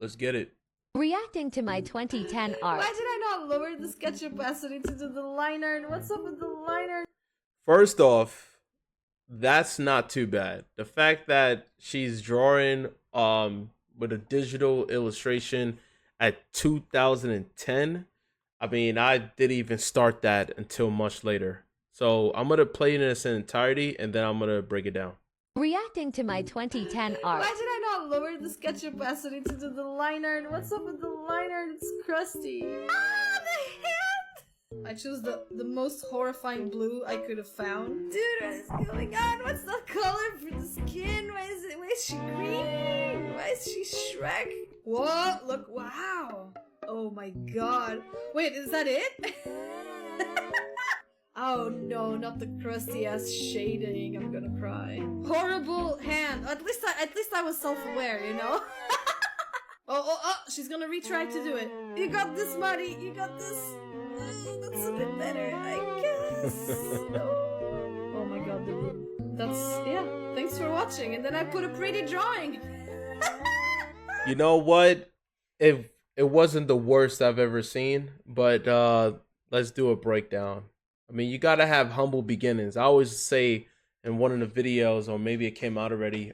Let's get it. Reacting to my 2010 art. Why did I not lower the sketch opacity to do the line art? What's up with the line art? First off, that's not too bad. The fact that she's drawing with a digital illustration at 2010, I mean, I didn't even start that until much later. So I'm gonna play it in its entirety and then I'm gonna break it down. Reacting to my 2010 art. Why did I not lower the sketch opacity to do the line art? What's up with the line art? It's crusty. Ah, the hand! I chose the most horrifying blue I could have found. Dude, what is going on? What's the color for the skin? Why is she green? Why is she Shrek? What? Look, wow. Oh my god. Wait, is that it? Oh no, not the crusty ass shading. I'm gonna cry. Horrible hand. At least I was self-aware, you know? oh, she's gonna retry to do it. You got this, Marty. You got this. That's a bit better, I guess. No. Oh my god, yeah. Thanks for watching. And then I put a pretty drawing. You know what? It wasn't the worst I've ever seen, but let's do a breakdown. I mean, you gotta have humble beginnings. I always say in one of the videos, or maybe it came out already,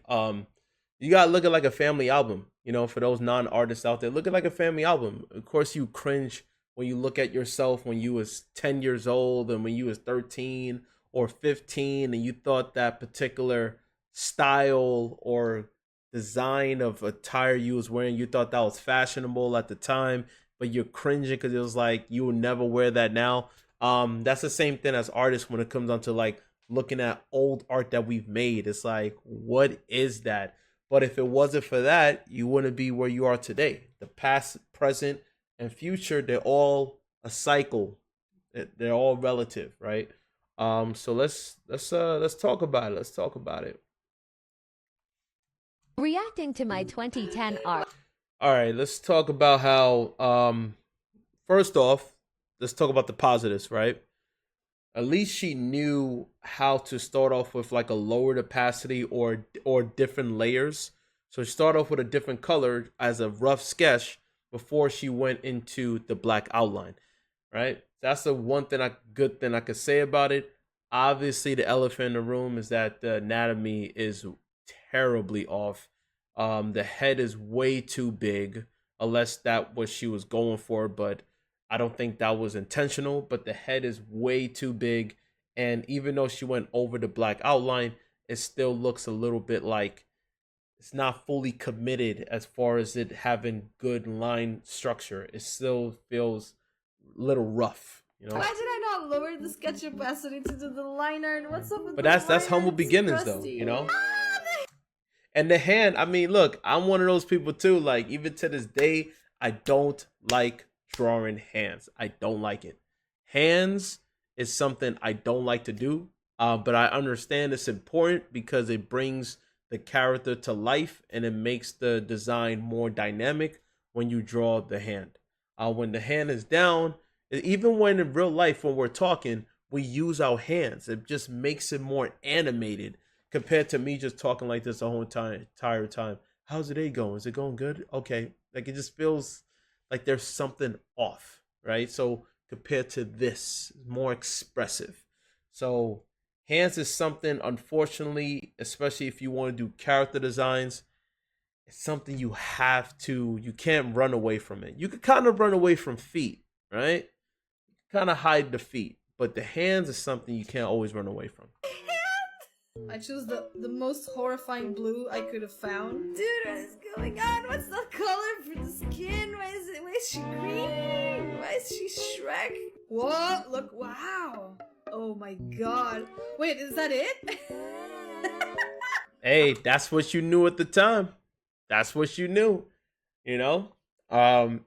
you gotta look at like a family album. You know, for those non-artists out there, look at like a family album. Of course, you cringe when you look at yourself when you was 10 years old and when you was 13 or 15 and you thought that particular style or design of attire you was wearing, you thought that was fashionable at the time, but you're cringing because it was like you will never wear that now. That's the same thing as artists when it comes down to like looking at old art that we've made. It's like, what is that? But if it wasn't for that, you wouldn't be where you are today. The past, present, and future, they're all a cycle. They're all relative, right? So let's talk about it. Let's talk about it. Reacting to my 2010 art. All right, let's talk about how first off, let's talk about the positives, right? At least she knew how to start off with like a lowered opacity or different layers. So she started off with a different color as a rough sketch before she went into the black outline, right? That's the one thing good thing I could say about it. Obviously, the elephant in the room is that the anatomy is terribly off. The head is way too big, unless that what she was going for, but I don't think that was intentional. But the head is way too big, and even though she went over the black outline, it still looks a little bit like it's not fully committed as far as it having good line structure. It still feels a little rough, you know. Why did I not lower the sketch opacity to do the line art? What's up with But the that's line humble art? beginnings though, you know. And the hand, I mean, look, I'm one of those people too. Like, even to this day, I don't like drawing hands. I don't like it. Hands is something I don't like to do, but I understand it's important because it brings the character to life and it makes the design more dynamic when you draw the hand. When the hand is down, even when in real life, when we're talking, we use our hands. It just makes it more animated compared to me just talking like this the whole entire time. How's the day going? Is it going good? Okay. Like, it just feels like there's something off, right? So compared to this, more expressive. So hands is something, unfortunately, especially if you want to do character designs, it's something you can't run away from it. You could kind of run away from feet, right? Kind of hide the feet, but the hands is something you can't always run away from. I chose the most horrifying blue I could have found. Dude, what is going on? What's the color for the skin? Why is she green? Why is she Shrek? What? Look, wow. Oh my god. Wait, is that it? Hey, that's what you knew at the time. That's what you knew, you know?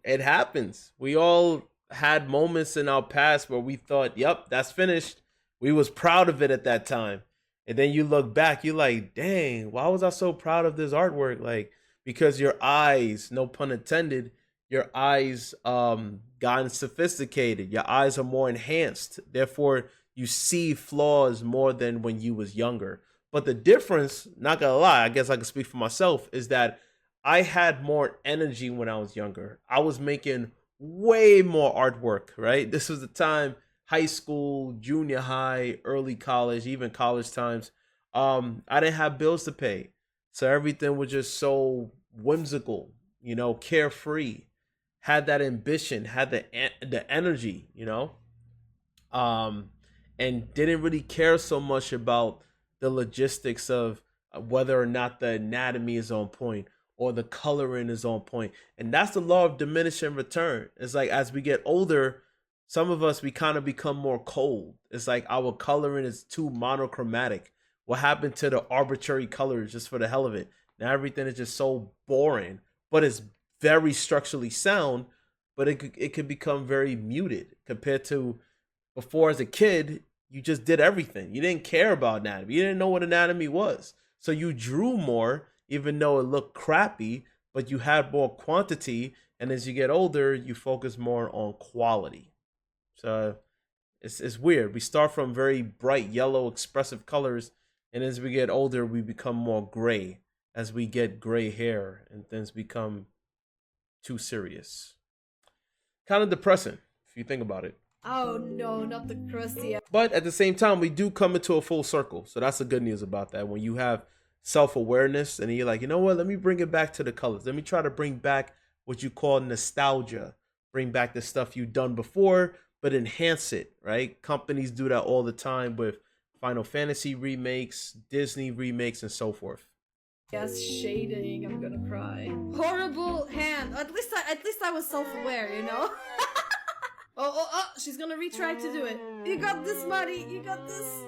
It happens. We all had moments in our past where we thought, yep, that's finished. We was proud of it at that time. And then you look back, you're like, dang, why was I so proud of this artwork? Like, because your eyes, no pun intended, your eyes gotten sophisticated. Your eyes are more enhanced. Therefore, you see flaws more than when you was younger. But the difference, not gonna lie, I guess I can speak for myself, is that I had more energy when I was younger. I was making way more artwork, right? This was the time, high school, junior high, early college, even college times. I didn't have bills to pay. So everything was just so whimsical, carefree. Had that ambition, had the energy, um, and didn't really care so much about the logistics of whether or not the anatomy is on point or the coloring is on point. And that's the law of diminishing return. It's like as we get older, some of us we kind of become more cold. It's like our coloring is too monochromatic. What happened to the arbitrary colors just for the hell of it? Now everything is just so boring, but it's very structurally sound, but it could become very muted compared to before. As a kid, you just did everything. You didn't care about anatomy. You didn't know what anatomy was. So you drew more, even though it looked crappy, but you had more quantity. And as you get older, you focus more on quality. So it's weird. We start from very bright yellow, expressive colors. And as we get older, we become more gray as we get gray hair and things become too serious. Kind of depressing if you think about it. Oh no, not the crusty. But at the same time, we do come into a full circle. So that's the good news about that. When you have self-awareness and you're like, you know what, let me bring it back to the colors. Let me try to bring back what you call nostalgia. Bring back the stuff you've done before, but enhance it, right? Companies do that all the time with Final Fantasy remakes, Disney remakes, and so forth. Yes, shading. I'm gonna cry. Horrible hand. At least I was self-aware, oh, she's gonna retry to do it. You got this, buddy. You got this.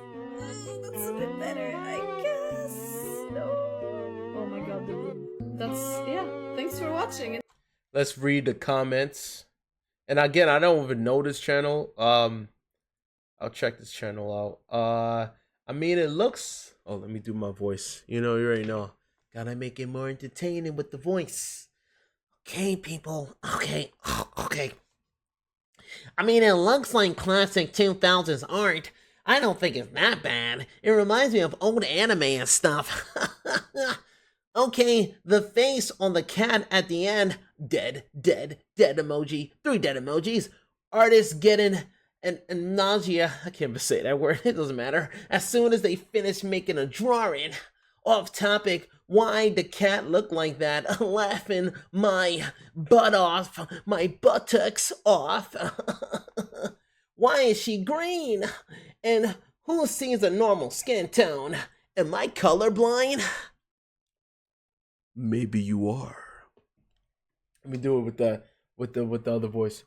That's a bit better, I guess. No. Oh my god, yeah. Thanks for watching. Let's read the comments. And again, I don't even know this channel. I'll check this channel out. I mean, it looks. Oh, let me do my voice. You already know. Gotta make it more entertaining with the voice. Okay, people. Okay. I mean, it looks like classic 2000s art. I don't think it's that bad. It reminds me of old anime and stuff. Okay, the face on the cat at the end. Dead emoji. 3 dead emojis. Artists getting and nausea. I can't even say that word. It doesn't matter. As soon as they finish making a drawing. Off topic, why the cat look like that? Laughing my butt off, my buttocks off. Why is she green? And who sees a normal skin tone? Am I colorblind? Maybe you are. Let me do it with the other voice.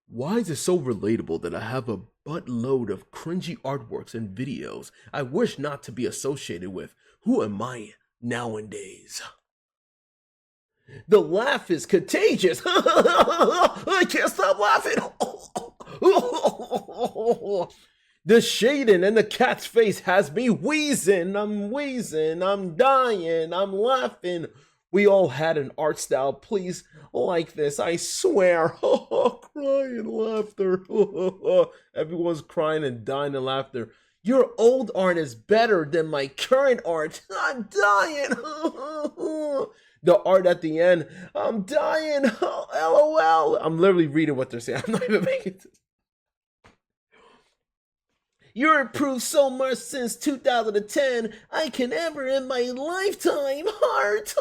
Why is it so relatable that I have a buttload of cringy artworks and videos I wish not to be associated with? Who am I nowadays? The laugh is contagious. I can't stop laughing. The shading in the cat's face has me wheezing. I'm wheezing. I'm dying. I'm laughing. We all had an art style, please, like this, I swear. Crying laughter. Everyone's crying and dying in laughter. Your old art is better than my current art. I'm dying. The art at the end. I'm dying. LOL. I'm literally reading what they're saying. I'm not even making this. You're improved so much since 2010. I can ever in my lifetime. Heart.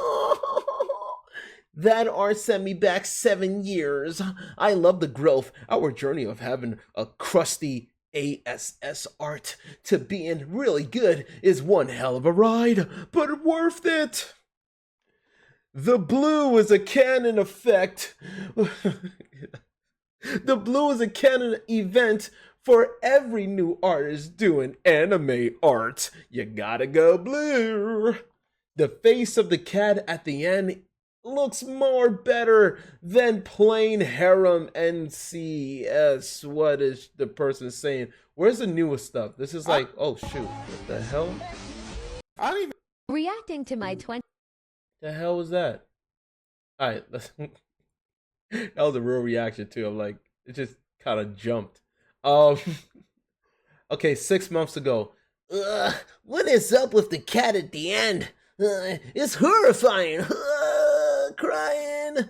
That art sent me back 7 years. I love the growth. Our journey of having a crusty ASS art to being really good is one hell of a ride, but worth it. The blue is a canon effect. The blue is a canon event for every new artist doing anime art. You gotta go blue. The face of the cat at the end looks more better than plain harem NCS. What is the person saying? Where's the newest stuff? This is like, oh shoot, what the hell? I don't even. Reacting to my 20. The hell was that? All right, that was a real reaction too. I'm like, it just kind of jumped. Okay, 6 months ago. What is up with the cat at the end? It's horrifying. crying.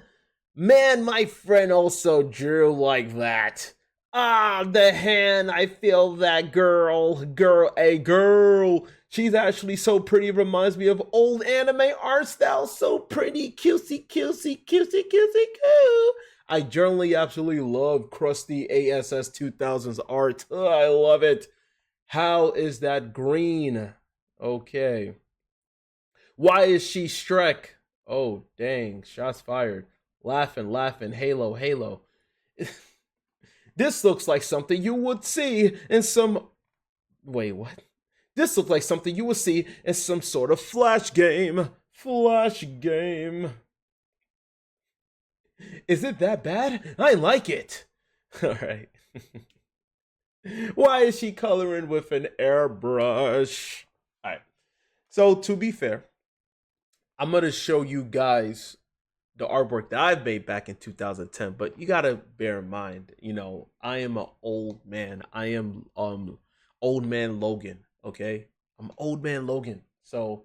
Man, my friend also drew like that. Ah, the hand, I feel that girl. A girl. She's actually so pretty, reminds me of old anime art style. So pretty, cutesy, cutesy, cutesy, cutesy, cute. I generally absolutely love crusty ASS 2000's art. Ugh, I love it. How is that green? Okay. Why is she Shrek? Oh, dang. Shots fired. Laughing. Halo, Halo. This looks like something you would see in some. Wait, what? This looks like something you would see in some sort of Flash game. Flash game. Is it that bad? I like it. Alright. Why is she coloring with an airbrush? Alright. So, to be fair, I'm going to show you guys the artwork that I've made back in 2010, but you gotta bear in mind, you know, I am an old man. I am old man Logan, okay? I'm old man Logan. So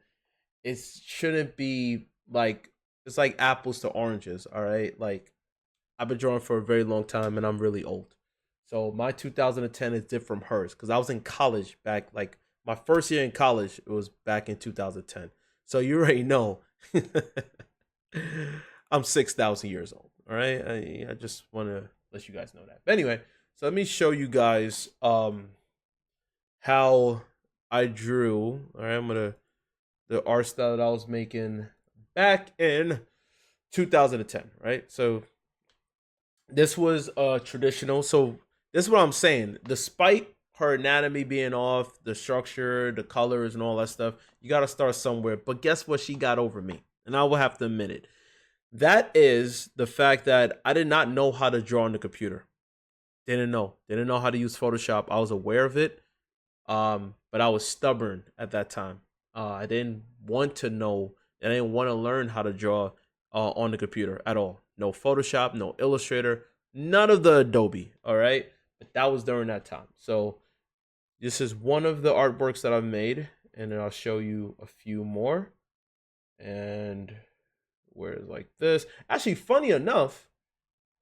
it shouldn't be like it's like apples to oranges, all right? Like I've been drawing for a very long time and I'm really old. So my 2010 is different from hers because I was in college back like my first year in college, it was back in 2010. So you already know I'm 6,000 years old. All right. I just want to let you guys know that. But anyway, so let me show you guys how I drew. All right. The art style that I was making back in 2010. Right. So this was traditional. So this is what I'm saying. Despite her anatomy being off, the structure, the colors, and all that stuff, you got to start somewhere. But guess what? She got over me. And I will have to admit it. That is the fact that I did not know how to draw on the computer. Didn't know how to use Photoshop. I was aware of it, but I was stubborn at that time. I didn't want to know. I didn't want to learn how to draw on the computer at all. No Photoshop, no Illustrator, none of the Adobe. All right, but that was during that time. So this is one of the artworks that I've made, and then I'll show you a few more. And where it's like this. Actually, funny enough,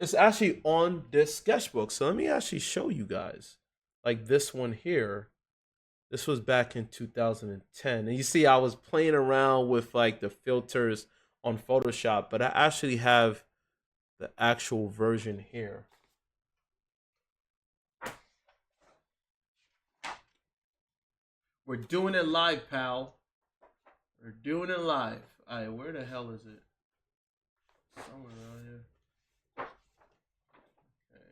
it's actually on this sketchbook. So let me actually show you guys. Like this one here. This was back in 2010. And you see I was playing around with like the filters on Photoshop, but I actually have the actual version here. We're doing it live, pal. We're doing it live. All right, where the hell is it? Somewhere around here. Okay.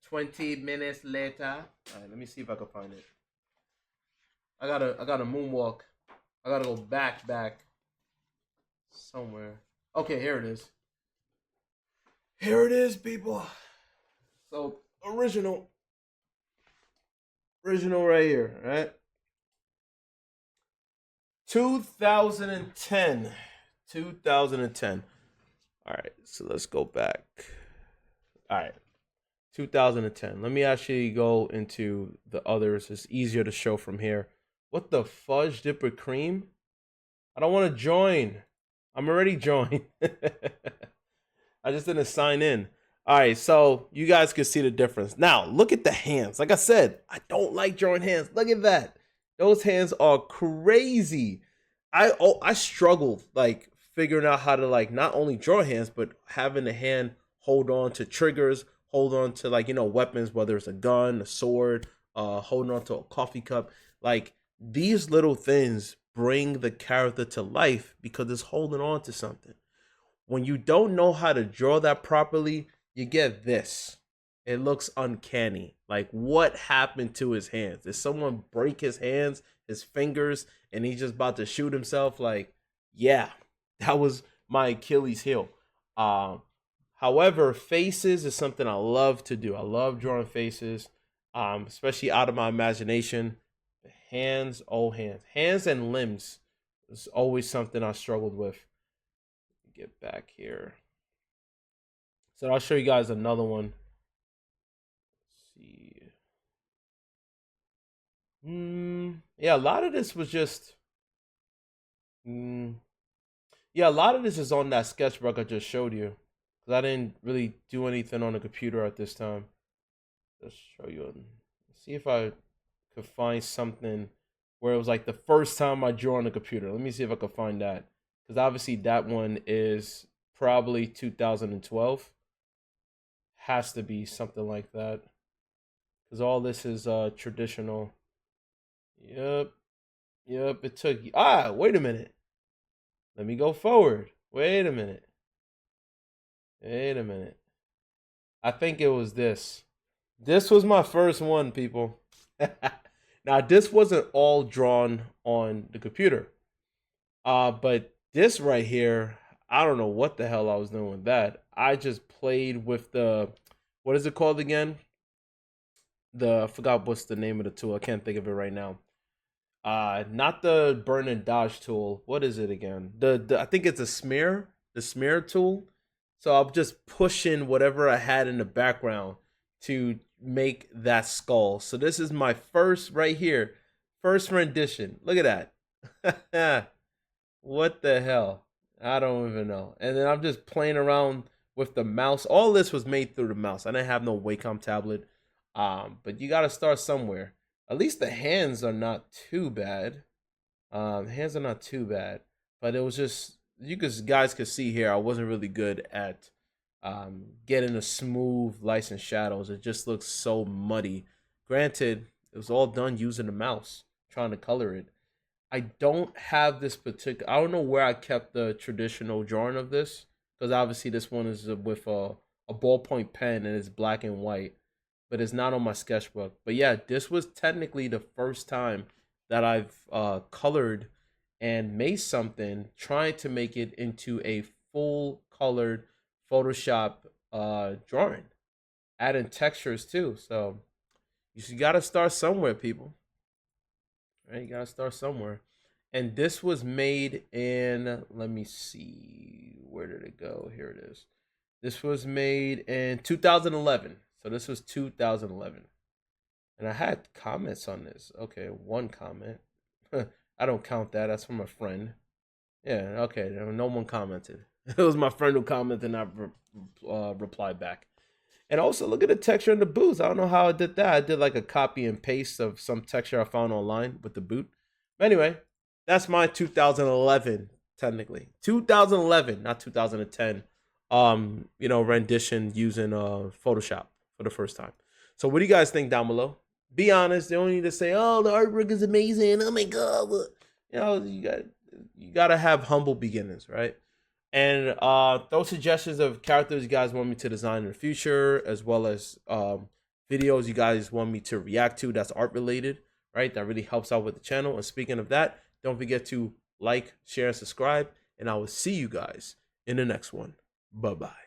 20 minutes later. Alright, let me see if I can find it. I gotta moonwalk. I gotta go back somewhere. Okay, here it is. Here it is, people. So original right here, right? 2010. All right, so let's go back. All right, 2010. Let me actually go into the others. It's easier to show from here. What the fudge dipper cream? I don't want to join. I'm already joined. I just didn't sign in. All right, so you guys can see the difference. Now, look at the hands. Like I said, I don't like drawing hands. Look at that. Those hands are crazy. I struggled like figuring out how to like not only draw hands, but having the hand hold on to triggers, hold on to like, you know, weapons, whether it's a gun, a sword, holding on to a coffee cup. Like these little things bring the character to life because it's holding on to something. When you don't know how to draw that properly, you get this. It looks uncanny. Like what happened to his hands? Did someone break his hands, his fingers, and he's just about to shoot himself? Like, yeah, that was my Achilles heel. However, faces is something I love to do. I love drawing faces, especially out of my imagination. Hands, oh hands. Hands and limbs is always something I struggled with. Get back here. So I'll show you guys another one. Let's see. Yeah, a lot of this was just Yeah, a lot of this is on that sketchbook I just showed you. Because I didn't really do anything on the computer at this time. Just show you. See if I could find something where it was like the first time I drew on the computer. Let me see if I could find that. Because obviously that one is probably 2012. Has to be something like that. Because all this is traditional. Yep. Yep, it took... wait a minute. Let me go forward. Wait a minute. Wait a minute. I think it was this. This was my first one, people. Now, this wasn't all drawn on the computer. But this right here, I don't know what the hell I was doing with that. I just played with the... What is it called again? I forgot what's the name of the tool. I can't think of it right now. Not the burn and dodge tool. What is it again? I think it's a smear. The smear tool. So I'm just pushing whatever I had in the background to make that skull. So this is my first right here. First rendition. Look at that. What the hell? I don't even know. And then I'm just playing around with the mouse. All this was made through the mouse. I didn't have no Wacom tablet. But you got to start somewhere. At least the hands are not too bad. Hands are not too bad. But it was just, guys could see here, I wasn't really good at getting a smooth lights and shadows. It just looks so muddy. Granted, it was all done using the mouse, trying to color it. I don't have this particular, I don't know where I kept the traditional drawing of this, because obviously this one is with a ballpoint pen and it's black and white, but it's not on my sketchbook. But yeah, this was technically the first time that I've colored and made something, trying to make it into a full colored Photoshop drawing, adding textures too. So you gotta start somewhere, people. Right, you gotta start somewhere. And this was made in, let me see, where did it go? Here it is. This was made in 2011. So this was 2011. And I had comments on this. Okay, one comment. I don't count that. That's from a friend. Yeah, okay. No one commented. It was my friend who commented and I replied back. And also, look at the texture in the boots. I don't know how I did that. I did like a copy and paste of some texture I found online with the boot. But anyway, that's my 2011, technically. 2011, not 2010. Rendition using Photoshop for the first time. So what do you guys think down below? Be honest. They don't need to say, "Oh, the artwork is amazing. Oh my god." You gotta have humble beginnings, right? And those suggestions of characters you guys want me to design in the future, as well as videos you guys want me to react to that's art related, right? That really helps out with the channel. And speaking of that, don't forget to like, share, and subscribe. And I will see you guys in the next one. Bye-bye.